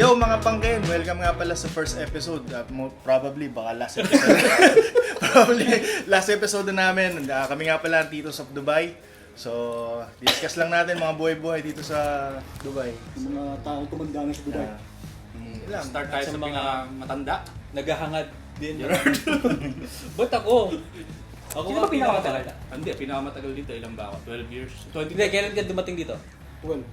Yo mga pangkin, welcome nga pala sa first episode. Probably baka last episode. Probably last episode na namin. Kami nga pala dito sa Dubai. So, discuss lang natin mga buhay-buhay dito sa Dubai. Yung mga taong tumanda na sa Dubai. Lang. Start tayo sa mga matanda. Naghahangad din. Ba't ako? Ako Sino nga ba pinakamatagal? pinakamatagal. Hindi, pinakamatagal dito. Ilang ba ako? 12 years? 20. Hindi, kailan ka dumating dito? 12.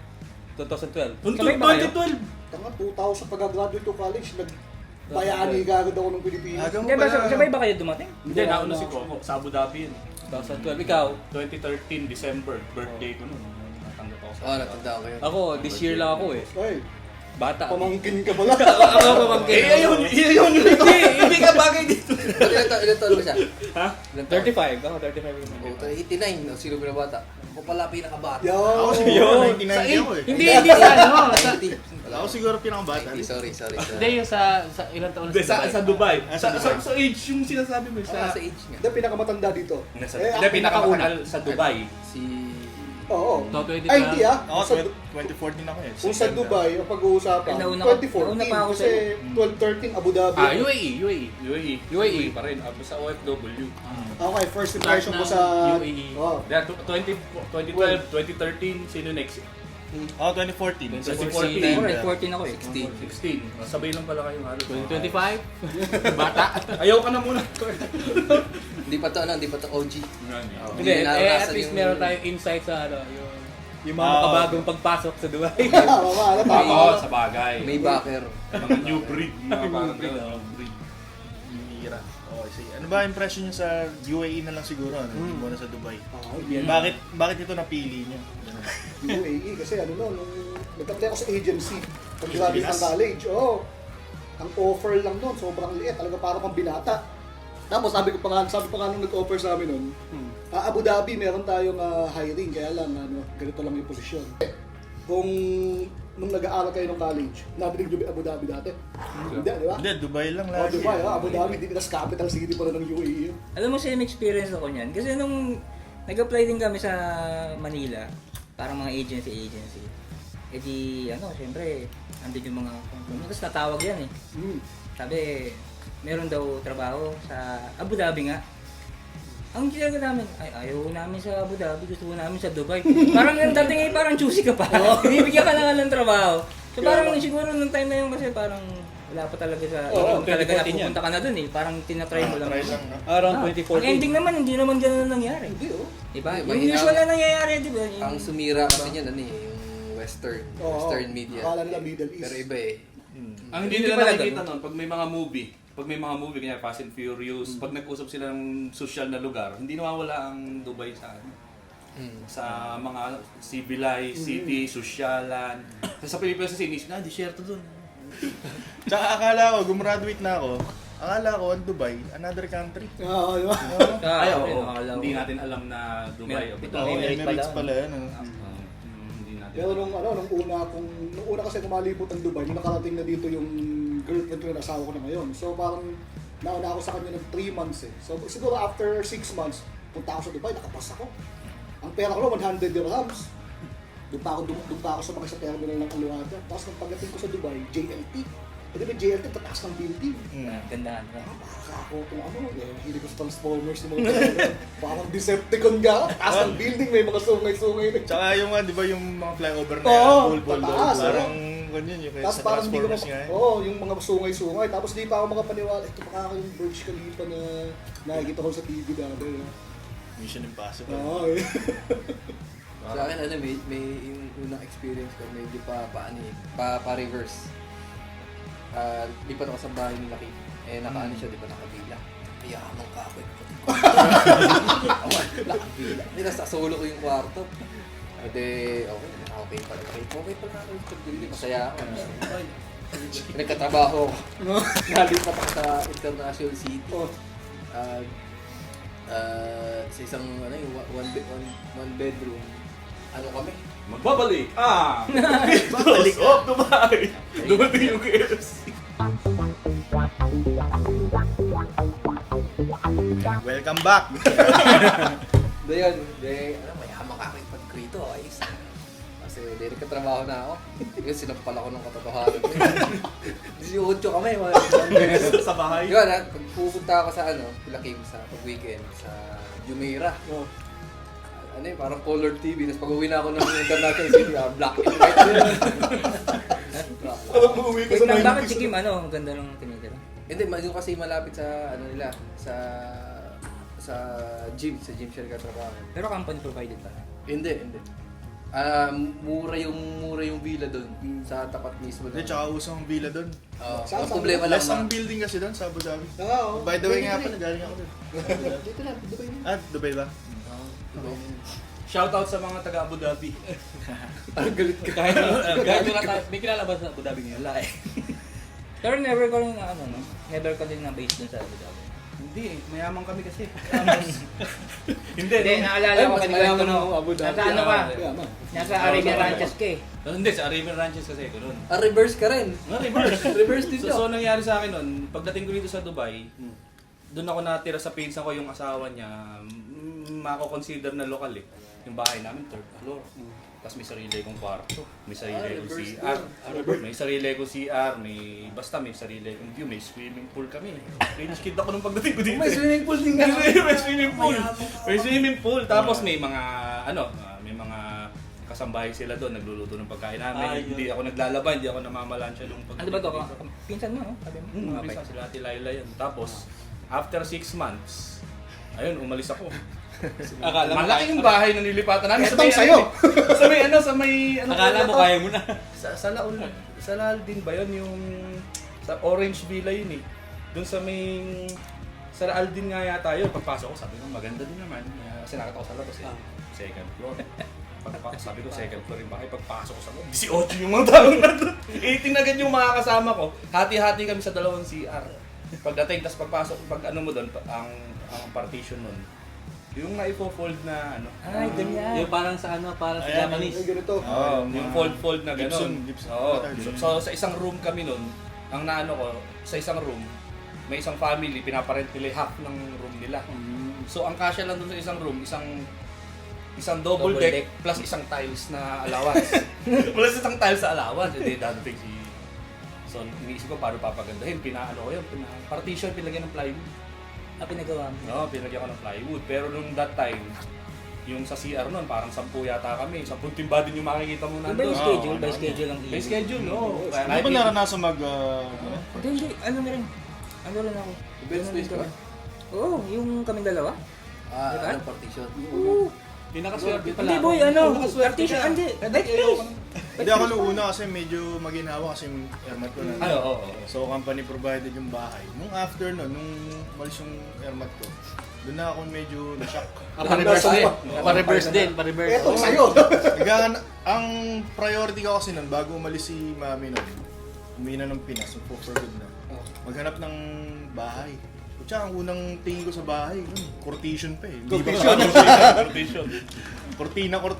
2012. Sabay ba kayo? 2012! Tanga, 2000 pagka-graduate ko college, nagbayani agad ako ng Pilipinas. Aga mo Hindi ba, pala. sabay ba kayo dumating? Hindi, nauna si Coco. Sa Abu Dhabi yun. 2012. Ikaw? 2013, December. Birthday ko nun. Natanggap ako sa Natanda ko yun. Ako, this year lang ako eh. Ay, Bata. pamangkin ka pala. Ako pamangkin. Hindi ka bagay dito. Ilan taon ba siya? Ha? Ilan taon? 35. Ako 35 yung Oh, 89. Sino binabata? Ako pala pinakabata. Ako Yo! siguro Yo, 99 ako eh. Hindi sa ano. Sa, 90. Ako siguro pinakabata. Sorry. hindi yung sa ilang taon Hindi, sa Dubai. sa Dubai. Sa age yung sinasabi mo. Sa Sa, age nga. Hindi, pinakamatanda dito. hindi, pinakamatagal sa Dubai. Si... Oo. So, 2012. Ay, hindi ah. Ako, Sa, 2014 ako eh. kung sa Dubai, ang pag-uusapan, Ay, nauna pa ako 2014. Kasi 12-13, Abu Dhabi. UAE pa rin. Sa OFW. Okay, first impression ko sa... UAE. Oh. 2012, 2013, sino next? Ako 2014. 2014. Alright, 14 ako eh. 16. Sabay lang pala kayo. 2025? Bata? Ayaw ka na muna. Hindi pa to OG. Hindi, at least meron tayong insight sa ano, yung mga makabagong pagpasok sa Dubai. Tama, Oo, sa bagay. May backer. Mga new breed. Mga parang new breed. Mira. Okay, sige. Ano ba impression niyo sa UAE na lang siguro? Ano? Hindi mo na sa Dubai. Yan. Bakit ito napili niyo? UAE kasi ano no, nung nagtapos ako sa agency, pag-graduate Pilipinas? ng college, ang offer lang doon, sobrang liit, talaga parang pang binata. Tapos sabi pa nga nung nag-offer sa amin noon, Abu Dhabi meron tayong hiring, kaya lang ganito lang yung posisyon. Kung nung nag-aaral kayo ng college, narinig nyo ba Abu Dhabi dati? Hindi, di ba? Hindi, Dubai lang Oh, lagi. Dubai, Abu Dhabi, di Pinas capital city pala ng UAE. Alam mo, same experience ako niyan. Kasi nung nag-apply din kami sa Manila, parang mga agency. Eh di, syempre, andun yung mga company. Tapos natawag yan eh. Sabi, meron daw trabaho sa Abu Dhabi nga. Ang ginagawa namin, ayaw namin sa Abu Dhabi, gusto namin sa Dubai. Parang yung dating ay parang choosy ka pa. Bibigyan ka na nga ng trabaho. So parang siguro nung time na yun kasi parang wala pa talaga sa, talaga napupunta ka na dun eh. Parang tinatry mo lang. Try lang, no? Around Ang 2014. ending naman, hindi naman ganun na nangyari. Hindi Diba? Hindi, Yung may- usual na nangyayari, diba? Ang sumira kasi niyan, yung Western media. Akala nila Middle East. Pero iba eh. Ang hindi Hindi nila pala nakikita nun, pag may mga movie, kanya Fast and Furious, pag nag-usap sila ng social na lugar, hindi nawawala ang Dubai sa sa mga civilized city, sosyalan. Sa Pilipinas kasi inisip na, disyerto dun. Tsaka akala ko, gumraduate na ako, akala ko ang Dubai, another country. Oo, di ba? Ay, okay, oo. nakakalaw. Hindi natin alam na Dubai. Ito, Oo, Emirates Emirates pala. pala yan. Hindi natin. Pero nung una kasi kumalibot ang Dubai, nung nakarating na dito yung girlfriend ko yung asawa ko na ngayon. So parang nauna ako sa kanya ng 3 months eh. So siguro after 6 months, punta ako sa Dubai, nakapas ako. Ang pera ko lang 100 dirhams. Doon pa ako sumakay sa terminal ng Aluada. Tapos nung pagdating ko sa Dubai, JLT. Pwede ba JLT, tataas ng building. Gandaan. Baka ako kung hindi ko sa Transformers yung mga parang Decepticon ka, taas ng building, may mga sungay-sungay na. Tsaka yung, di ba yung mga flyover na Oo, bull pataas, parang ganyan yung Tapos sa parang hindi ko Transformers nga. yung mga sungay-sungay. Tapos di pa ako makapaniwala, ito baka yung Burj Khalifa na nakikita ko sa TV dati. Mission Impossible. Oo eh. Sa akin, may yung unang experience ko, medyo pa-reverse. Lipat ako sa bahay ni Laki. Nakaano siya, di ba, nakabila. Yaman ka ako. Nakabila. Tapos solo ko yung kwarto. Okay pala. Okay pala ako yung pagbili. Masaya ako. Nagkatrabaho ako. Nalipat ako sa International City. Sa isang yung one bedroom. Ano kami? Magbabalik! Babalik! Oh, Dubai! Dumating yung KFC. Welcome back! Doon, mayaman ka rin pag-krito. Ayos. Tapos Kasi hindi katrabaho na ako. Yun, sinampal ako ng katotohanan. 18 kami, mga Sa bahay. yun, pag pupunta ako sa Pilakim sa pag-weekend, sa Jumeirah. Oh. Ano yun, parang colored TV. Tapos pag uwi na ako ng International City, black and white yun. Alam mo, uwi ka Wait sa lang, bakit 90s. si Kim, ano, ang ganda ng tinitira? Hindi, yung kasi malapit sa nila, sa gym siya nagkatrabaho. Pero company provided pa. Hindi. Mura yung villa doon sa tapat mismo. Hindi, tsaka usang villa doon. Saan? Ang problema lang Less ang building kasi doon sa Abu Dhabi. Oo. By the way nga pala, galing ako doon. Dito lang, Dubai na. Dubai ba? Shoutout sa mga taga Abu Dhabi. Ang galit ka. Kahit wala tayo, may kilala ba sa Abu Dhabi ngayon? Wala eh. Pero never ko rin na ano, no? Never ko din na base dun sa Abu Dhabi. Hindi, mayaman kami kasi. Hindi, naalala Ay, ko mas kasi mayaman kwento ang Abu Dhabi. Nasa ano ka? Kaya man. Nasa Arabian Ranches ka eh. Hindi, sa Arabian Ranches kasi ako noon. Reverse ka rin. Reverse. Reverse din So, siya. nangyari sa akin noon, pagdating ko dito sa Dubai, doon ako natira sa pinsan ko, yung asawa niya, mako-consider na lokal eh. Yung bahay namin, third floor. Tapos may sarili kong kwarto, may sarili kong reverse CR. May sarili kong CR, may sarili kong view, may swimming pool kami. French kid ako nung pagdating ko dito. May swimming pool din ka. May swimming pool. May swimming pool. Tapos may mga, may mga kasambahay sila doon, nagluluto ng pagkain namin. Hindi ako naglalaban, hindi ako namamalansya nung Ano ba to? Pinsan mo, no? Sabi mo? Mga Umpisa bike. sila Ate Laila yan. Tapos, after 6 months, ayun, umalis ako. Akala mo Malaking bahay na nilipatan namin. Etong sa'yo. Sa may, Akala mo kaya mo na. Sa Laon, sa Laon din ba yun? Yung, sa Orange Villa yun eh. Doon sa may, sa Aldin nga yata yun. Pagpasok ko, sabi ko, maganda din naman. Kasi nakita ko sa labas eh. Second floor. Sabi ko, second floor yung bahay. Pagpasok ko sa loob, 18 yung mga tao na doon. 18 agad yung mga kasama ko. Hati-hati kami sa dalawang CR. Pagdating, tas pagpasok, pag ano mo doon, ang partition nun, yung naipo-fold na ano. Ay, ganyan. Yung parang sa ano, parang sa Ayan, Japanese. Ay, ganito. Yung fold-fold na gano'n. Gibson. Oo. So, sa isang room kami nun, ang naano ko, sa isang room, may isang family, pinaparent nila half ng room nila. So, ang kasya lang dun sa isang room, isang double deck, plus isang tiles na allowance. Plus isang tiles sa allowance. Hindi, dadating si... So, iniisip ko paano papagandahin. Pinaano ko yun, partition, pinagyan ng plywood. Pinagawa mo. No, pinagyan ko ng plywood. Pero nung that time, yung sa CR nun, parang 10 yata kami. 10 timba din yung makikita mo By nandun. schedule, by ano? schedule ang May schedule, no. Hindi ba naranasan mag... Hindi, ano na rin. Ano rin ako. Bed space ka ba? Oo, yung kaming dalawa. Diba? Partition. Oo. Pinakaswerte pala. Hindi boy, ano, partition, hindi. Bed space. Hindi ako nung una kasi medyo maginawa kasi yung airmat ko na. Ay, oo. So company provided yung bahay. Nung after nun, nung malis yung airmat ko, doon na ako medyo na-shock. Pa-reverse din. Pa-reverse din. Pa-reverse. Eto, sa'yo. Ang priority ko kasi nun, bago umalis si mami nun, umuwi na ng Pinas, for good na. Maghanap ng bahay. Tsaka ang unang tingin ko sa bahay, courtition pa eh. Hindi ba Rotation. Cortina pa.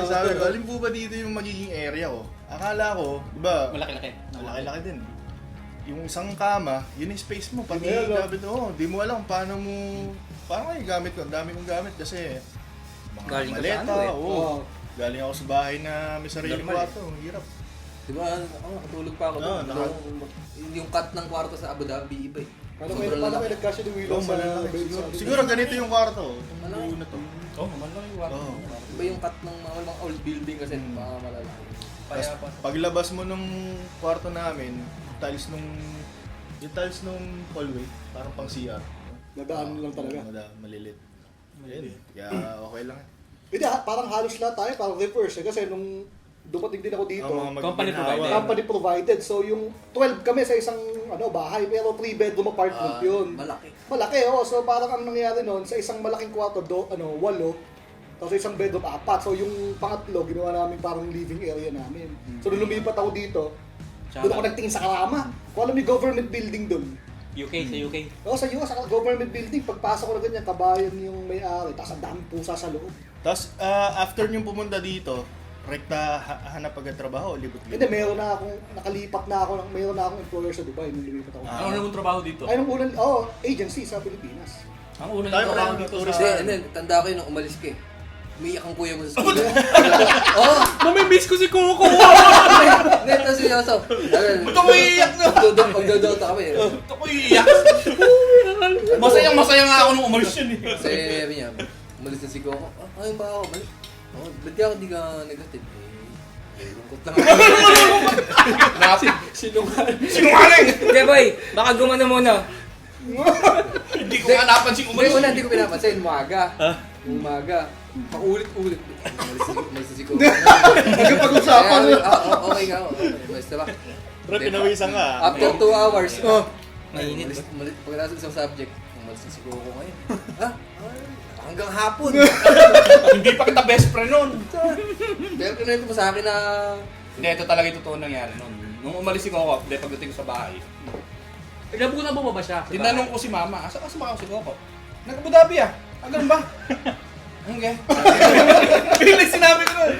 Sabi ko, alin po ba dito yung magiging area ko? Akala ko, di ba? Malaki-laki. Malaki-laki din. Yung isang kama, yun yung space mo. Pati Yeah, no? gamit mo, di mo alam paano yung gamit ko. Ang dami kong gamit kasi mga Galing ka sa maleta, ano eh. oo. Galing ako sa bahay na may sariling Normal kwarto. Ang hirap. Di ba, nakatulog pa ako doon. Yung cut ng kwarto sa Abu Dhabi, iba eh. Paano kayo nagkasya ni Willow sa bed? Siguro ganito yung kwarto. Itong na to. Oh, naman lang yung Oo. Iba yung cut ng mga old building kasi mga malalaki. Tapos paglabas mo nung kwarto namin, yung tiles nung hallway, parang pang CR. Nadaan lang talaga. Malilit. Ayun, kaya okay lang. Hindi, parang halos lahat tayo, parang reverse. Kasi nung dumating din ako dito, Ang mga Company magiginawa. provided. company provided. So yung 12 kami sa isang bahay, pero 3-bedroom apartment yun. Malaki. Malaki, oh. So parang ang nangyari noon, sa isang malaking kwarto, 8. Tapos sa isang bedroom, 4. So yung pangatlo, ginawa namin parang living area namin. So nung lumipat ako dito, doon ako nagtingin sa karama. Kung alam ni government building doon. UK, sa UK. Oo, sa US, sa government building, pagpasok ko na ganyan, kabayan yung may-ari, tapos ang daming pusa sa loob. Tapos after nyo pumunta dito, rekta hanap pagkatrabaho o libot-libot? Hindi, meron na akong, meron na akong employer sa Dubai nung lumipat ako. Ano naman trabaho dito? Ay, nung unang, agency sa Pilipinas. Ang unang Tayo trabaho pala, dito tourist. sa... Hindi, tanda ko yun nung umalis ka eh. umiiyak ang kuya mo sa school. Oo. Mamimiss ko si Coco! Hindi, ito seryoso. Ba't ako iiyak na? Pagdodota kami. Ba't ako iiyak? Masaya nga ako nung umalis yun eh. Kasi sabi niya, umalis na si Coco. Ayun ba ako? Umalis. Oh, ba't di ako di ka negative? Lungkot lang ako. Sinungaling! Hindi boy, baka gumano muna. Hindi ko nga napansin Hindi, umalis. una, hindi ko pinapansin. Umaga. Paulit-ulit. Umalis na si Coco. Nagpag-usapan mo. Okay nga. Umalis na ba? Pre, pinawisan ka. After 2 hours. Mainit ba? Pagkatapos ng isang subject, umalis na si Coco ngayon. Ha? Hanggang hapon. Hindi pa kita best friend nun. Pero kinento mo sa akin na... Hindi, ito talaga yung totoo nangyari nun. Nung umalis si Coco, hindi pagdating ko sa bahay, Nabunan mo ba siya? tinanong ko si mama, asa ba ako si Coco? Nag-Abu Dhabi ah. Ah, ganun ba? Okay. Bilis sinabi ko nun.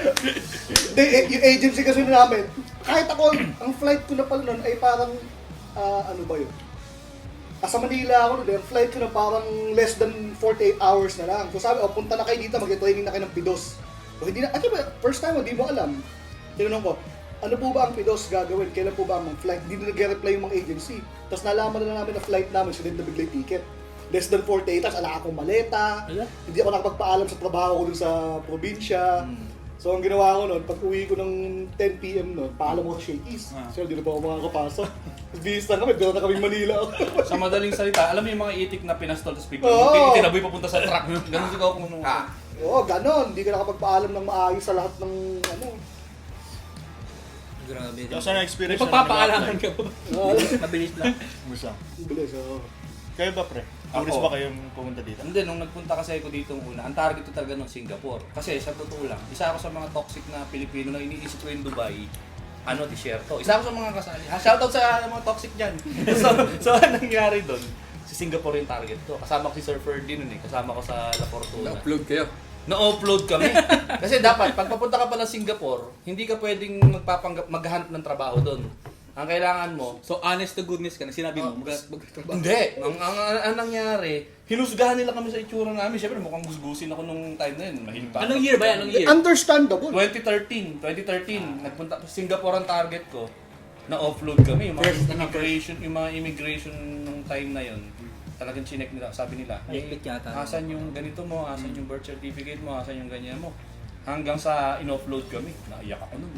Yung agency kasi namin, kahit ako, ang flight ko na pala nun ay parang, ano ba yun? Sa Manila ako nun, yung flight ko na parang less than 48 hours na lang. So sabi, punta na kayo dito, mag-training na kayo ng PIDOS. So hindi na, first time, hindi mo alam. Tinanong ko, ano po ba ang PIDOS gagawin? Kailan po ba ang flight? Hindi na nag-reply yung mga agency. Tapos nalaman na namin na flight namin, so hindi na bigla yung ticket. Less than 48 hours, ala akong maleta. Hindi ako nakapagpaalam sa trabaho ko dun sa probinsya. So ang ginawa ko nun, pag uwi ko ng 10 PM nun, paalam ko sa Shakey's. So hindi na pa ako makakapasok. Bihis lang kami, gano'n na kaming Manila. Sa madaling salita, alam mo yung mga itik na pinastol sa speaker, Oo. tinaboy papunta sa truck. Ganun si Coco nung Oo, gano'n. Hindi ka nakapagpaalam ng maayos sa lahat ng ano. Grabe. So, na-experience Pagpapaalaman ka ba? Mabilis lang. Musa. Bilis, oo. Kayo ba, pre? Tourist Ako. ba kayong pumunta dito? Hindi, nung nagpunta kasi ako dito una, ang target ko talaga ng Singapore. Kasi sa totoo lang, isa ako sa mga toxic na Pilipino na iniisip ko yung Dubai, disyerto. Isa ako sa mga kasali. Shoutout sa mga toxic dyan. so anong nangyari doon? Si Singapore yung target ko. Kasama ko si Sir Ferdy nun eh. Kasama ko sa La Fortuna. Na-upload kayo. Na-upload kami. Kasi dapat, pag papunta ka pa ng Singapore, hindi ka pwedeng maghahanap ng trabaho doon. Ang kailangan mo, So, honest to goodness ka na sinabi mo, magtrabaho. hindi. Ang nangyari, hinusgahan nila kami sa itsura namin. Siyempre, mukhang gusgusin ako nung time na yun. Mahilig pa. Anong year ba yan? Anong year? Understandable. 2013. Nagpunta Singapore ang target ko. Na-offload kami. Yung mga immigration nung time na yun. Talagang chinek nila. Sabi nila, Mahigpit yata. asan yung ganito mo, asan yung birth certificate mo, asan yung ganyan mo. Hanggang sa in-offload kami. Naiyak ako nun.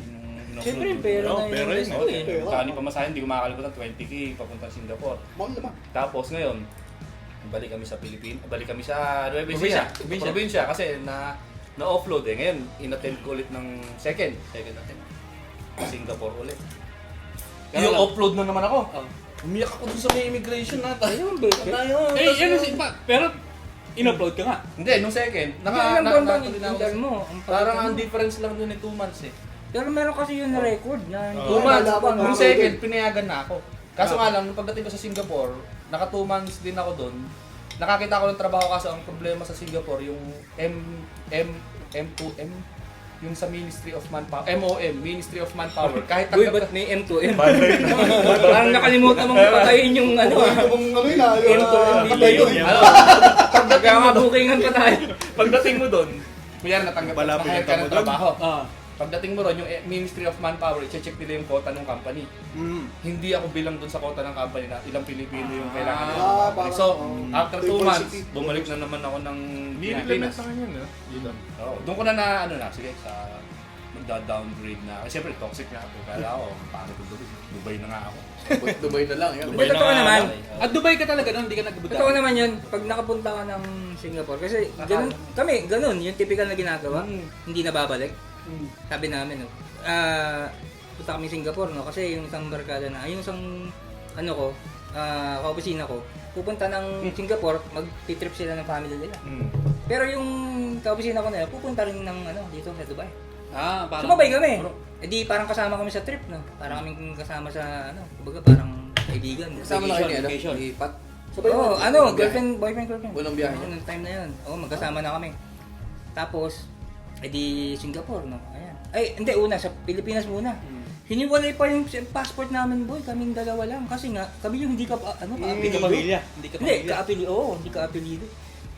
In-offload Siyempre, ko. pero Oo, na pero yung yun, resto oo. eh. Kani pa masahin, hindi ko makakalimutan 20k papunta Singapore. Mahal naman. Tapos ngayon, balik kami sa Pilipinas, balik kami sa Nueva Ecija. Probinsya kasi na-offload eh. Ngayon, inattend ko ulit ng second attempt. Singapore ulit. Yung offload na naman ako. Umiyak ako dun sa may immigration na tayo. Tayo. Pero, in-upload ka nga. Hindi, nung second, Ilang buwan ba natuloy na ako. yung mo? Parang ang difference lang dun ay 2 months eh. Pero meron kasi yun na record na 2 months. nalaman Nung ako second, din. pinayagan na ako. Kaso nga lang, nung pagdating ko sa Singapore, naka 2 months din ako doon. Nakakita ko ng trabaho kaso ang problema sa Singapore, yung M2M, yung sa Ministry of Manpower, MOM, Ministry of Manpower. Kahit Uy, tanggap ba't may M2M? Parang nakalimutan mong patayin yung ano ah. Kung ano yun ah, yung M2M patay yun. Ano, pagdating mo doon, Nagkakabukingan pa tayo. pagdating mo doon, kunyari natanggap Wala na hire pinunta ka mo ng doon? trabaho. Ah. Pagdating mo ron, yung Ministry of Manpower, i-check nila yung quota ng company. Hindi ako bilang doon sa quota ng company na ilang Pilipino yung kailangan nila. ng company. parang, So, after 2 months, diversity. bumalik na naman ako ng Hindi Pilipinas. sa kanya, no? Dito. Oo, doon ko na sige, sa magda-downgrade na. Kasi syempre, toxic na ako. Kaya ako, paano ko Dubai na nga ako. Dubai na lang. Yan. Hindi, totoo naman. At Dubai ka talaga nun, hindi ka nagbubuta. Totoo naman yun, pag nakapunta ka ng Singapore, kasi ganun, kami, ganun, yung typical na ginagawa, hindi na babalik. Sabi namin, no, punta kami Singapore, no, kasi yung isang barkada na, yung isang, ano ko, kaopisina ko, pupunta ng Singapore, mag-trip sila ng family nila. Pero yung kaopisina ko na yun, pupunta rin ng, dito sa Dubai. Parang... Sumabay kami. E di parang kasama kami sa trip, no? Parang kaming kasama sa, kumbaga parang kaibigan. Kasama na kayo ni Vacation. ni Pat. Sabay Oo, mo. girlfriend, boyfriend. Unang biyahe niya. Noong time na yun. Oo, magkasama na kami. Tapos, edi Singapore, no? Ayan. Ay, hindi, una, sa Pilipinas muna. Hiniwalay pa yung passport namin, boy. Kaming dalawa lang. Kasi nga, kami yung hindi ka, Hindi ka pamilya. Hindi ka Hindi, pamilya. hindi ka apelido.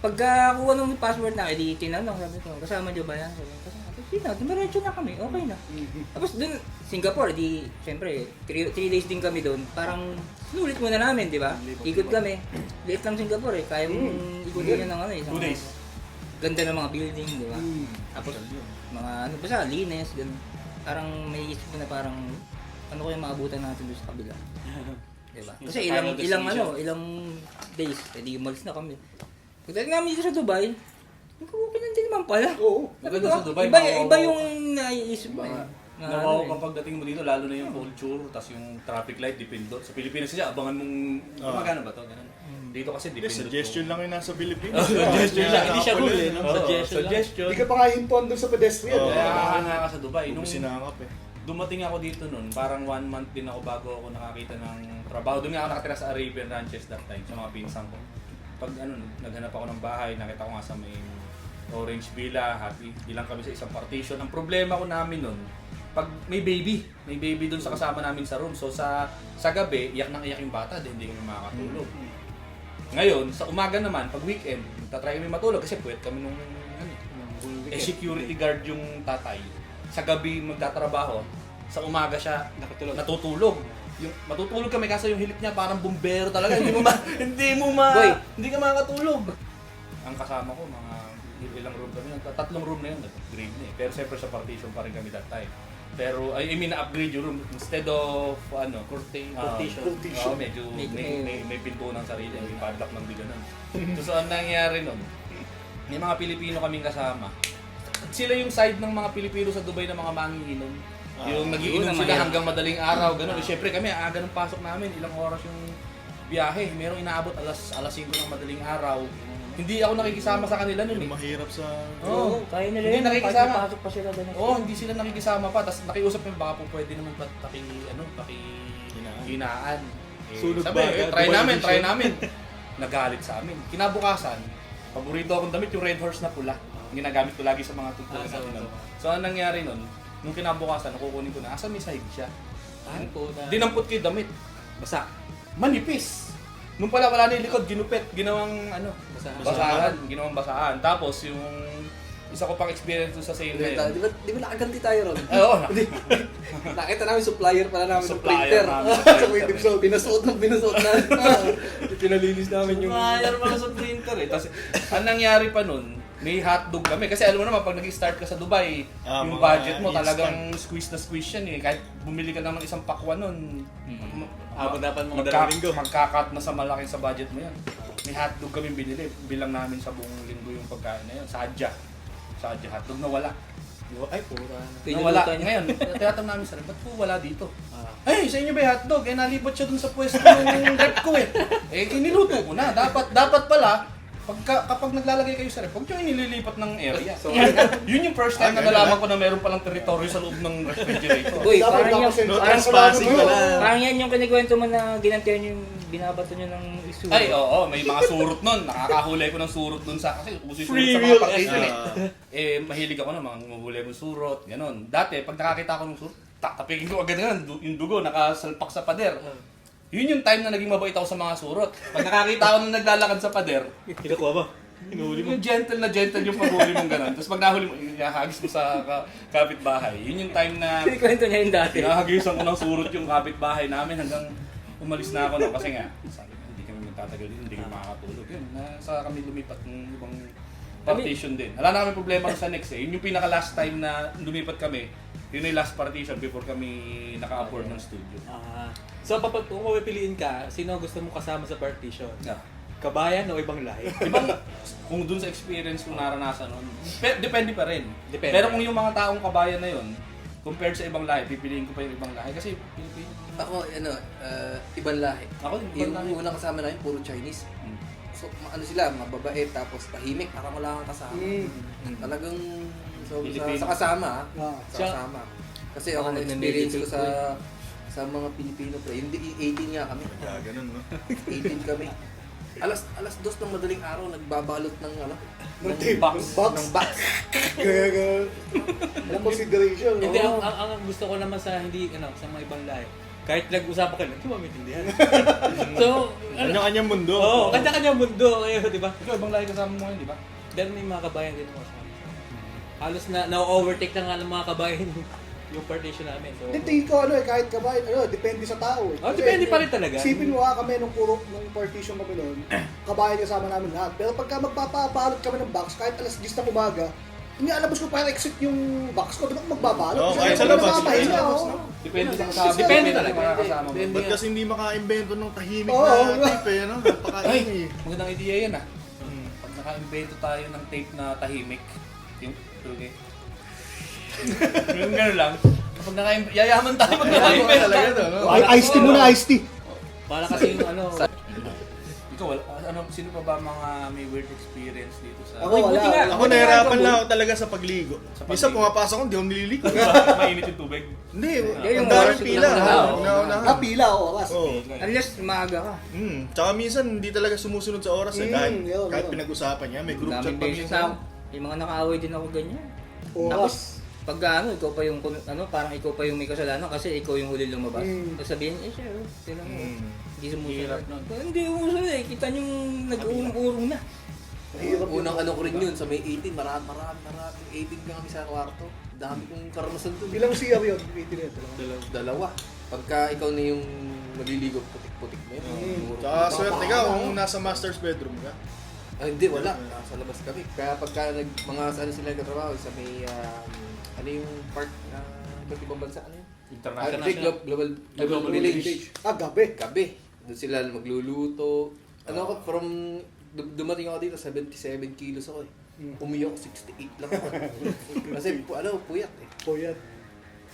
Pagka kuha nung password na, edi tinanong, sabi ko, kasama niyo ba yan? Sabi ko, kasama. Hindi na, dumiretso na kami, okay na. Tapos dun, Singapore, di, siyempre, 3 days din kami doon. Parang, sinulit muna namin, di ba? Ikot kami. Liit lang Singapore eh, kaya mong ikutin ng ano eh. 2 days. Ganda ng mga building, di ba? Tapos, mga ano, basta linis, ganun. Parang may isip ko na parang, ano ko yung maabutan natin doon sa kabila. Diba? Kasi ilang days, edi umalis na kami. Pagdating namin dito sa Dubai, okay lang din naman pala. Oo. Sabi Maganda ko, sa Dubai, iba yung naiisip mo eh. Na Nawaw ano eh. kapag dating mo dito, lalo na yung culture, tas yung traffic light, dipindot. Sa Pilipinas kasi abangan mong, magana ba to? Ganun. Dito kasi Hindi, dipindot. suggestion lang yung nasa Pilipinas. Suggestion lang. Hindi siya rule eh, no? Suggestion lang. Suggestion. Hindi ka pa nga hintuan doon sa pedestrian. Kaya eh. nakakanga ka sa Dubai. Nung Nung sinangap eh. dumating ako dito noon, parang 1 month din ako bago ako nakakita ng trabaho. Doon nga ako nakatira sa Arabian Ranches that time, sa mga pinsan ko. Pag naghanap ako ng bahay, nakita ko nga sa may Orange Villa, happy. Ilang kami sa isang partition. Ang problema ko namin noon, pag may baby doon sa kasama namin sa room. So sa gabi, iyak nang iyak yung bata, dahil hindi kami makakatulog. Ngayon, sa umaga naman, pag weekend, magta-try kami matulog kasi puwet kami nung security guard yung tatay. Sa gabi magtatrabaho, sa umaga siya natutulog. Yung matutulog kami kasi yung hilik niya parang bumbero talaga. hindi Boy. hindi ka makakatulog. Ang kasama ko mga ilang room kami, 3 room na yun, grade na eh. Pero siyempre sa partition pa rin kami that time. Pero I mean na-upgrade yung room instead of Partition. medyo may pinto ng sarili, may padlock ng biganan. So ang nangyayari nun, may mga Pilipino kaming kasama. Sila yung side ng mga Pilipino sa Dubai na mga manginginom. Yung nagiinom sila hanggang madaling araw, gano'n. Siyempre kami, aga ng pasok namin, ilang oras yung biyahe. Merong inaabot alas 5 ng madaling araw. Hindi ako nakikisama sa kanila nun eh. Mahirap sa... Oo. Kaya nila Hindi yun, nakikisama. pasok pa sila doon. Oo, hindi sila nakikisama pa. Tapos nakiusap yung baka po pwede naman hinaan. Sunog Sabi, ba? try namin. Nagalit sa amin. Kinabukasan, paborito akong damit yung Red Horse na pula. Yung ginagamit ko lagi sa mga tugtugan natin. So, anong nangyari nun? Nung kinabukasan, nakukunin ko na, asa may sahig siya. Dinampot ko yung damit. Basa. Manipis. Nung pala wala na yung likod, ginupit, ginawang basahan, ginawang basahan. Tapos yung isa ko pang experience doon sa sale na yun. Di ba nakaganti tayo ron? Oo, Nakita namin supplier pala namin ng supplier printer. namin. Sa window show, binasuot na. Pinalinis namin yung... Mayroon pala sa printer eh. Tapos, ang nangyari pa nun, may hotdog kami. Kasi alam mo naman, pag nag-start ka sa Dubai, yung mga budget mo instant. talagang squeeze na squeeze yan eh. Kahit bumili ka lang ng isang pakwan nun, dapat mga 2 linggo. magkakat na sa malaki sa budget mo yan. May hotdog kami binili. Bilang namin sa buong linggo yung pagkain na yun. Sa Adja hotdog na wala. Ay, pura. Nawala. Ngayon, tinatanong namin sa rep, ba't po wala dito? Ay, sa inyo ba yung hotdog? Eh, nalipot siya dun sa pwesto ng rep ko eh. Eh, kiniluto ko na. Dapat pala, kapag naglalagay kayo sa rep, huwag nyo inililipat ng area. So, yun yung first time na nalaman ko na meron palang teritoryo sa loob ng refrigerator. Uy, Dapat parang kasi- yung, trespassing pala. parang yan yung kinikwento mo na ginantihan yung binabato nyo ng isu. Ay, oo, may mga surot nun. Nakakahulay ko ng surut dun sa, kasi uso yung surot Free sa will. mga partition eh. Mahilig ako na mga nguhulay mo surot, gano'n. Dati, pag nakakita ko ng surot, tatapigin ko agad nga, yung dugo, nakasalpak sa pader. Yun yung time na naging mabait ako sa mga surot. Pag nakakita ako na naglalakad sa pader, Kinukuha ba? Hinuhuli mo. yung gentle yung paghuli mong gano'n. Tapos pag nahuli mo, ihahagis mo sa kapitbahay. Yun yung time na Kinikwento niya yung dati. nahagisan ko ng surot yung kapitbahay namin hanggang umalis na ako no. Kasi nga, sabi ko, hindi kami magtatagal dito, hindi kami makakatulog. Yun, nasa kami lumipat ng ibang partition din. Wala na kami problema sa next eh. Yun yung pinaka last time na lumipat kami. Yun yung last partition before kami naka-afford ng studio. So, kung mapipiliin ka, sino gusto mo kasama sa partition? Yeah. Kabayan o ibang lahi? Ibang, kung dun sa experience kong naranasan nun, depende pa rin. Depende. Pero kung yung mga taong kabayan na yun, compared sa ibang lahi, pipiliin ko pa yung ibang lahi. Kasi Pilipino. Ako, ibang lahi. Ako, ibang Yung lahi. unang kasama namin, puro Chinese. Hmm. So, ano sila, mababait, tapos tahimik, parang wala kang kasama. Talagang, so, Pilipino. sa kasama, sa Siya- kasama. Kasi ako, Mga experience ko nagme-meditate sa mga Pilipino pa. Hindi, 18 nga kami. Ganun, no? 18 kami. Alas 2 ng madaling araw, nagbabalot ng Ng tape, box. ng box. Kaya, walang consideration. Hindi, no? ang gusto ko naman sa hindi sa mga ibang lahi. kahit nag-usapan kayo, hindi mo maintindihan. So, Kanya-kanyang mundo. Oo, kanya-kanya mundo kayo, di ba? Ikaw, ibang lahi kasama mo ngayon, di ba? Dahil may mga kabayan din ako sa amin. Halos na-overtake na nga ng mga kabayan yung partition namin. So, Hindi, tingin ko kahit kabayan, depende sa tao. Oh, depende pa rin talaga. Isipin mo kami nung partition kami noon, kabayan kasama namin lahat. Pero pagka magpapabalot kami ng box, kahit alas 10 ng umaga, inialabas ko para exit yung box ko, doon ako magbabalot. Oo, Kasi kahit sa ako labas, nakakahiya, sa labas, oo. no? Depende sa kasama. Depende talaga. Mga kasama mo. Depende Ba't nga. kasi hindi maka-invento ng tahimik Oo. na tape eh, no? Napakaingay. Magandang idea yan ah. Pag naka-invento tayo ng tape na tahimik, yung okay. Yung gano'n lang. Kapag yayaman tayo pag naka-invento talaga to, no? Iced tea muna, iced tea. para kasi yung ano, Ikaw, sino pa ba mga may weird experience dito sa... Ako wala. buti nga. Ako nahirapan lang ako talaga sa pagligo. Sa Minsan pagligo. pumapasok ko, hindi ako nililigo. Mainit yung tubig. Hindi, yung ang daming oras, pila. unahan. Unahan. Pila, oras. Oo. Unless maaga ka. Tsaka minsan hindi talaga sumusunod sa oras eh. Kahit yun. pinag-usapan niya, may group chat Daming pa beses minsan. na yung mga nakaaway din ako ganyan. Oras. Tapos, pag ikaw pa yung, parang ikaw pa yung may kasalanan kasi ikaw yung huli lumabas. Tapos sabihin, sir, tinan mo. Hindi sumusunod. Hirap nun. Hindi sumusunod eh. Kita nyo nag-uurong-urong na. Mahirap yun. Unang ano ko rin yun, sa may 18, marami. 18 ka kami sa kwarto. Dami kong karanasan dun. Ilang CR yun? 18 Dalawa. Pagka ikaw na yung maliligo, putik-putik mo yun. Tsaka swerte ka kung nasa master's bedroom ka. Hindi, wala. Nasa labas kami. Kaya pagka mga ano sila nagkatrabaho sa may, ano yung part na iba't ibang bansa, ano yun? International. Global Village. Gabi. Gabi. Doon sila magluluto. Ano ako, from, dumating ako dito, 77 kilos ako eh. Umiyak, 68 lang ako. Kasi, puyat eh. Puyat.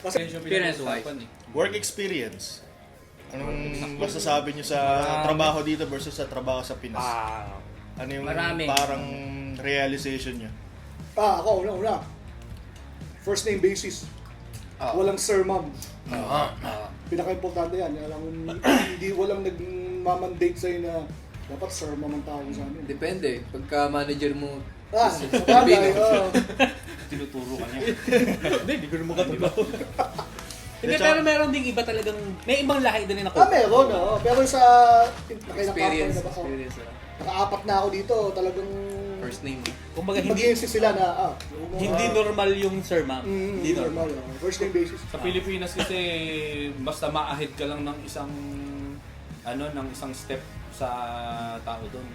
Kasi yung Experience-wise. pinag-uusapan eh. Work experience. Anong masasabi niyo sa trabaho dito versus sa trabaho sa Pinas? Ano yung Marami. parang realization niyo? Ako, una. First name basis. Walang sir, ma'am. Pinaka-importante yan. Hindi walang nagmamandate sa'yo na dapat sir, ma'am ang tawag sa amin. Depende. Pagka manager mo, Sabagay, Tinuturo ka niya. hindi ko naman katrabaho. Hindi, pero meron ding iba talagang, may ibang lahi din na ako. meron, pero sa experience. Naka-apat na ako dito, talagang First name. Kumbaga, hindi mag-insist sila na, hindi normal yung sir, ma'am. Hindi normal. First name basis. Sa Pilipinas kasi basta ma-ahead ka lang ng isang isang step sa tao doon.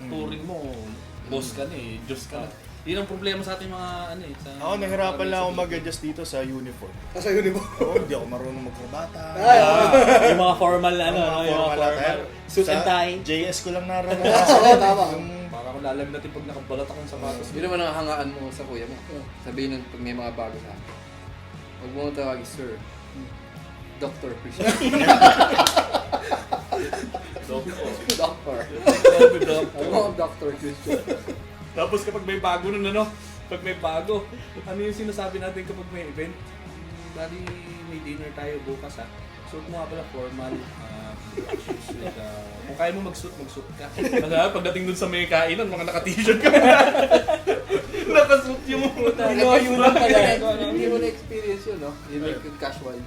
Turing mo, boss ka na eh, Diyos ka na. Yun ang problema sa ating mga sa Ako nahirapan lang ako mag-adjust dito sa uniform. Sa uniform. Oo, hindi ako marunong magkrabata. Yung mga formal na Yung mga formal attire. suit and Sa tie. JS ko lang Oo, naranasan. tama. Para kung lalag natin pag nakabalat akong sapatos. Yun naman ang hangaan mo sa kuya mo. Sabihin nun pag may mga bago sa akin. Huwag mo tawagin, sir. Dr. Christian. Doctor. Huwag mo Dr. Christian. Tapos kapag may bago nun pag may bago, ano yung sinasabi natin kapag may event? Dali, may dinner tayo bukas ha. Suot mo nga pala formal, shoes like, kung kaya mo mag-suit ka. Kasi pagdating dun sa may kainan, mga naka-t-shirt ka. Naka-suit yung mga Yun lang pala. Hindi mo na-experience yun, no? You make it casual.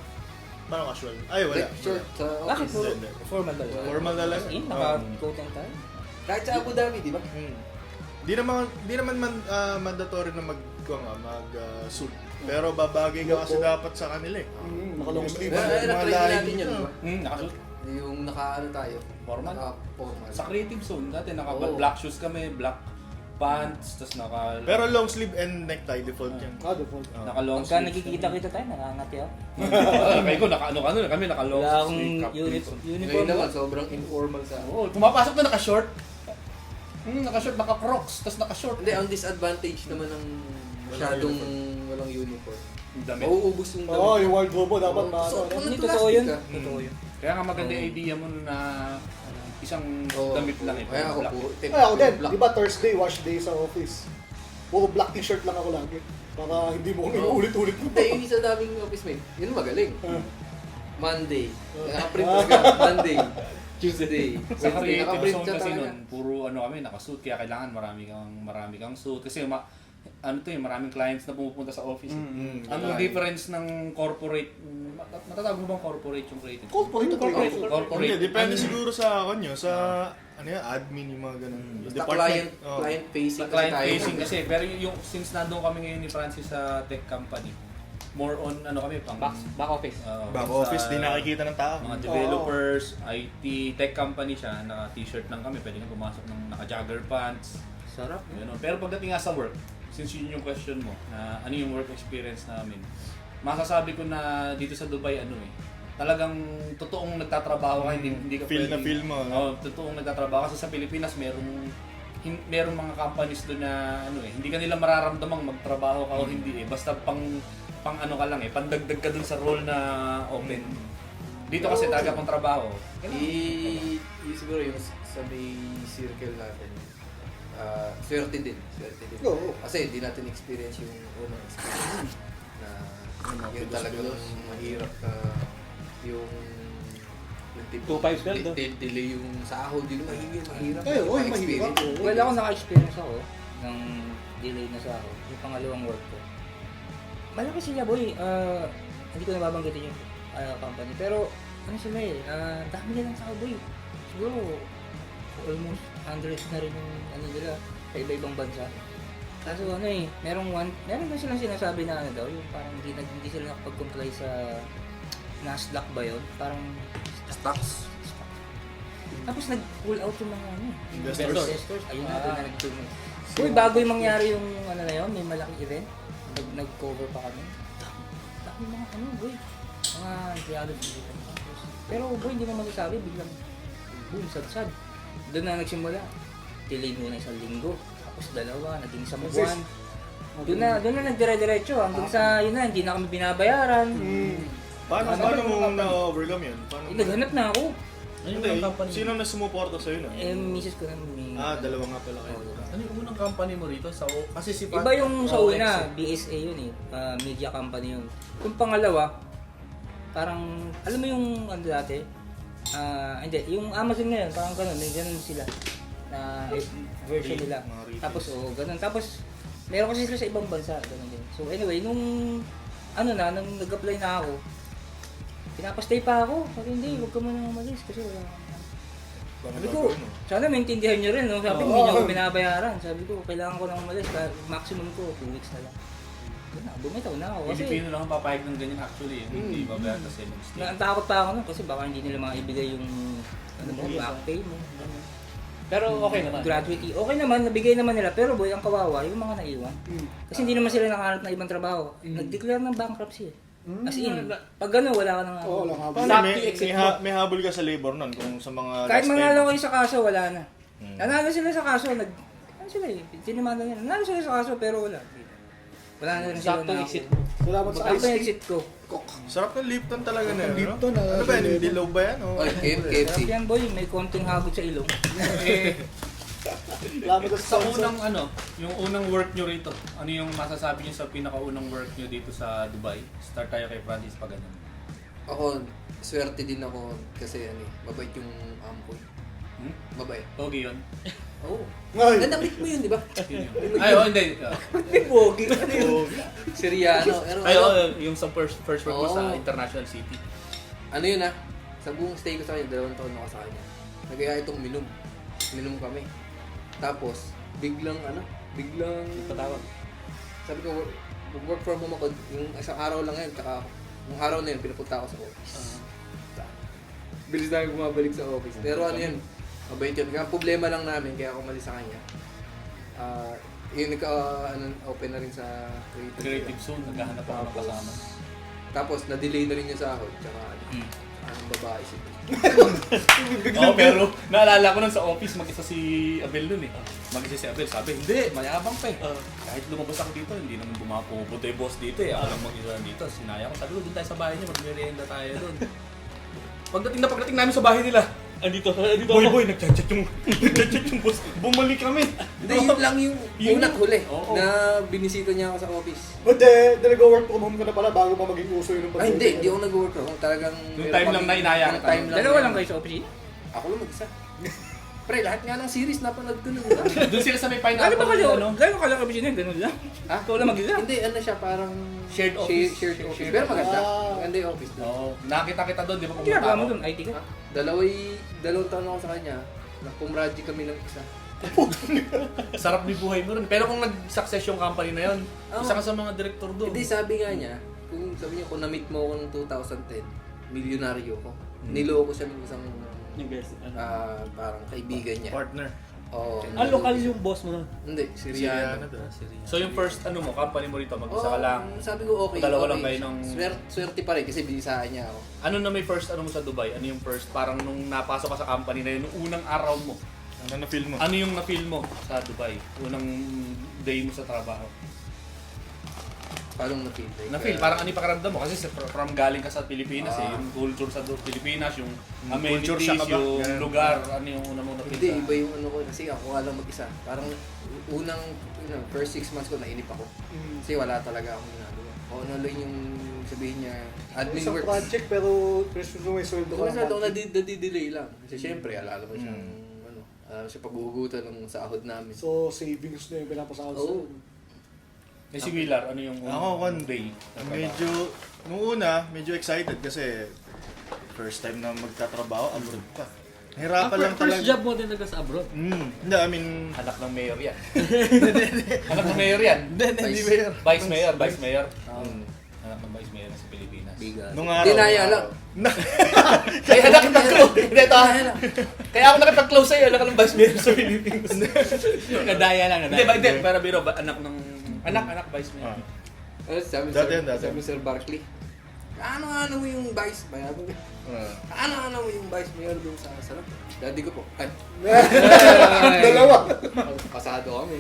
Parang casual. Ay, wala. Short sa Bakit office. puro Hindi. Formal talaga. Formal na lang. Naka-coat and tie? Kahit sa Abu Dhabi, di ba? Di naman mandatory na mag-suit. Pero babagay ka kasi dapat sa kanila eh. Naka-long sleeve. Na-try lahi natin dito. yun, di ba? Naka-suit. Yung naka-ano tayo. Formal? Naka-formal. Sa creative zone, dati Oo. black shoes kami, black pants, tapos Pero long sleeve and necktie default yan. Default. naka-long Pagka sleeve. nakikita-kita tayo, nakangati ako. Kayo ko, kami naka-long Wala akong sleeve, cap, uniform. Ngayon naman, sobrang informal sa Oo, pumapasok na naka-short. Naka-short, naka-crocs, tapos naka-short. Hindi, ang disadvantage naman ng masyadong walang uniform. Damit. Mauubos yung Oo, yung wardrobe mo dapat So, maano. Hindi, totoo yun. plastic ka. Totoo yun. Kaya nga maganda yung idea mo na isang damit lang eh. Kaya ako black. po. Ay, ako din. Di ba Thursday, wash day sa office? Puro black t-shirt lang ako lagi. Para hindi mo inuulit-ulit mo. Hindi, yung isa daming office mate. Yun magaling. Monday. Naka-print talaga. Monday. Tuesday. Sa Wednesday. creative Naka-print zone ka kasi talaga. nun, puro kami, naka-suit. Kaya kailangan marami kang suit. Kasi ano to maraming clients na pumupunta sa office. Ano Wala. difference ng corporate, matatawag mo bang corporate yung creative? Corporate. Corporate. Hindi, depende siguro sa kanyo, sa ano yan, admin, yung mga ganun. Yung Basta client Sa facing kasi client tayo. facing kasi, pero yung since nandun kami ngayon ni Francis sa tech company, more on ano kami pang Back office. Back sa office, di nakikita ng tao. mga developers, IT, tech company siya, naka t-shirt lang kami, pwede kang pumasok ng naka jogger pants. Sarap. Ganun. Pero pagdating nga sa work, since yun yung question mo, na ano yung work experience namin, masasabi ko na dito sa Dubai talagang totoong nagtatrabaho ka, hindi ka Feel na feel mo, no? Oo, totoong nagtatrabaho kasi sa Pilipinas merong mga companies doon na hindi ka nila mararamdamang magtrabaho ka o hindi basta pang ano ka lang pandagdag ka dun sa role na open. Dito kasi talaga pang trabaho. Siguro yung sa may circle natin, swerte din. Oo. Kasi hindi natin experience yung unang experience na yung talagang mahirap ka yung tipo 2-5 sweldo. delay yung sahod, yun mahirap. Eh, oy, experience. mahirap. Well, ako naka-experience ako ng delay na sa ako. Yung pangalawang work ko. Malaki sila, boy. Hindi ko nababanggitin yung company. Pero, ano sila dami nilang tao, boy. Siguro, almost hundreds na rin yung nila sa iba-ibang bansa. Kaso meron na silang sinasabi na daw, yung parang hindi sila nakapag-comply sa Nasdaq ba yun? Parang Stocks. Tapos nag-pull out yung mga investors. Ayun na, doon na nag-pull. Uy, bago yung mangyari yung na yun, may malaking event. Nag-cover pa kami. Dami mga boy. Mga dialog dito. Pero boy, hindi mo masasabi, biglang boom, sad-sad. Doon na nagsimula. Delay muna isang linggo. Tapos dalawa, naging isang buwan. Doon na nagdire-diretso. Hanggang sa, yun na, hindi na kami binabayaran. Paano mo na-overcome yun? Naghanap na ako. Hindi, sino na sumuporta sa'yo na? Misis ko na may... Dalawa nga pala kayo. Ano yung unang company mo rito? Kasi si Iba yung sa una, BSA yun media company yun. Yung pangalawa, parang, alam mo yung dati? Hindi, yung Amazon ngayon, parang ganun, may ganun sila. Na version nila. Tapos, ganun. Tapos, meron kasi sila sa ibang bansa, ganun din. So anyway, nung nag-apply na ako, pinapastay pa ako. Sabi, hindi, huwag ka muna umalis kasi wala Sabi ko, sana maintindihan nyo rin, no? Sabi, hindi nyo ako binabayaran. Sabi ko, kailangan ko nang umalis. Maximum ko, 2 weeks na lang. Yun na, bumitaw na ako. Kasi, Pilipino lang ang papayag ng ganyan actually. Hindi babayaran sa second stage. natakot pa ako nun kasi baka hindi nila maibigay yung back pay mo. ganun. Pero okay naman. Gratuity. Okay naman, nabigay naman nila. Pero boy, ang kawawa, yung mga naiwan. Kasi hindi naman sila nakahanap ng ibang trabaho. Nag-declare ng bankruptcy As in, pag gano'n, wala ka nang Oo, lang Paano, Stop may, the exit may habol ka sa labor nun kung sa mga kahit last manalo time. kayo sa kaso, wala na. Nanalo sila sa kaso, ano sila tinimanda nila. Nanalo sila sa kaso, pero wala. Wala na rin sila Sakto na exit. Salamat sa Sakto ice exit ko. Sarap ng Lipton talaga na yun, no? Lipton, Ano ba yan? Dilaw ba yan? O? Oy, KFC. Sarap yan boy, may konting hagod sa ilong. Salamat Sa sa unang yung unang work nyo rito, ano yung masasabi nyo sa pinakaunang work nyo dito sa Dubai? Start tayo kay Francis pag ganun. Ako, swerte din ako kasi mabait yung amo ko. Mabait. Pogi yun. Oo. Ngay. Nandamit mo yun, di ba? Yun yun. Ay, hindi. Pogi. Seriano. Pero Ay, yung sa first work mo sa International City. ano yun sa buong stay ko sa kanya, 2 taon ako sa kanya. Nagaya itong minom. Minom kami. Tapos, biglang Patawag. sabi ko, work from home ako, yung isang araw lang yun, tsaka yung araw na yun, pinapunta ako sa office. Bilis namin bumabalik sa office. Pero ano yun, mabait yun. Kaya problema lang namin, kaya ako umalis sa kanya. Yung open na rin sa Creative Zone, naghahanap ako ng kasama. Tapos, na-delay na rin yung sahod, tsaka anong babae siya. Oo, pero naalala ko nun sa office, mag-isa si Abel nun eh. Mag-isa si Abel, sabi, hindi, mayabang pa eh. Kahit lumabas ako dito, hindi naman pumunta yung boss dito eh. Ako lang mag-isa dito, sinaya ko. Sabi ko, doon tayo sa bahay niya, mag-merienda tayo doon. Pagdating namin sa bahay nila, andito boy, nag-chat yung boss. Bumalik kami. Hindi, yun lang yung unang huli Oo. na binisita niya ako sa office. But nag-work from home ka na pala bago pa maging uso yun. Ay, hindi ako nag-work from home. Talagang Yung time lang na inaya yung ka. time lang. Dalawa lang kayo sa opisina? Ako lang mag-isa. Pre, lahat nga ng series napanood ko nun. Doon sila sa may Lalo pineapple. ba kayo? ano? Lalo ka lang kami siya, ganun lang. Ha? Ikaw lang mag-isa. Hindi, ano siya, parang... Shared office. Shared office. Shared Pero maganda. Ah. Maganda yung office doon. Oo. Nakita kita doon, di ba? Ano Pumunta ginagawa mo ako. dun? IT ka? Ha? Dalawang taon ako sa kanya. Nagpumraji kami ng isa. Sarap ni buhay mo rin. Pero kung nag-success yung company na yun, Oo. isa ka sa mga director doon. Hindi, sabi nga niya, sabi niya, kung na-meet mo ako ng 2010, milyonaryo ko. Niloko siya ng isang parang kaibigan niya. Partner. Oo. Lokal yung boss mo nun. Hindi, Siriano Siriano. to. So yung first company mo rito, mag-isa ka Oo, lang. sabi ko okay. Dalawa okay. lang kayo ng... Swerte pa rin kasi binisaan niya ako. Ano na may first mo sa Dubai? Ano yung first? Parang nung napasok ka sa company na yun, nung unang araw mo. Ano na-feel mo? Ano yung na-feel mo sa Dubai? Unang day mo sa trabaho? Paano na-feel? Na-feel, parang ano yung pakiramdam mo? Kasi from galing ka sa Pilipinas yung culture sa Pilipinas, yung amenities, culture shock ka ba? yung Ganun. lugar, ano yung una mo na-feel Hindi, iba yung ano ko. Kasi ako nga lang mag-isa. Parang first 6 months ko nainip ako. Kasi wala talaga akong ginagawa. O ano lang yung sabihin niya, admin Isang works. project pero may sweldo ka. Kung minsan ako nadidelay lang. Kasi syempre, alala mo siyang, siya paghuhugutan ng sahod namin. So, savings na yung pinapasahod Oo. sa'yo. Eh si Willard, ano yung Ako, one day? nung una, medyo excited kasi first time na magtatrabaho, abroad pa. Nahirapan lang talaga. First job mo din sa abroad. Hindi, I mean, Anak ng mayor yan. Anak ng mayor yan. hindi mayor. Vice mayor. Anak ng vice mayor sa Pilipinas. Biga. Nung araw. Dinaya lang. Kaya nakipag-close. Hindi, ito. Kaya ako nakipag-close sa'yo. Anak ng vice mayor sa Pilipinas. Nadaya lang, Hindi, para biro, anak vice mayor. Sabi Dati ni Sir Barkley, ano mo yung vice? Bayaban ko. Ano mo yung vice mayor doon sa sarap? Daddy ko po. Ay. Dalawa. Pasado kami.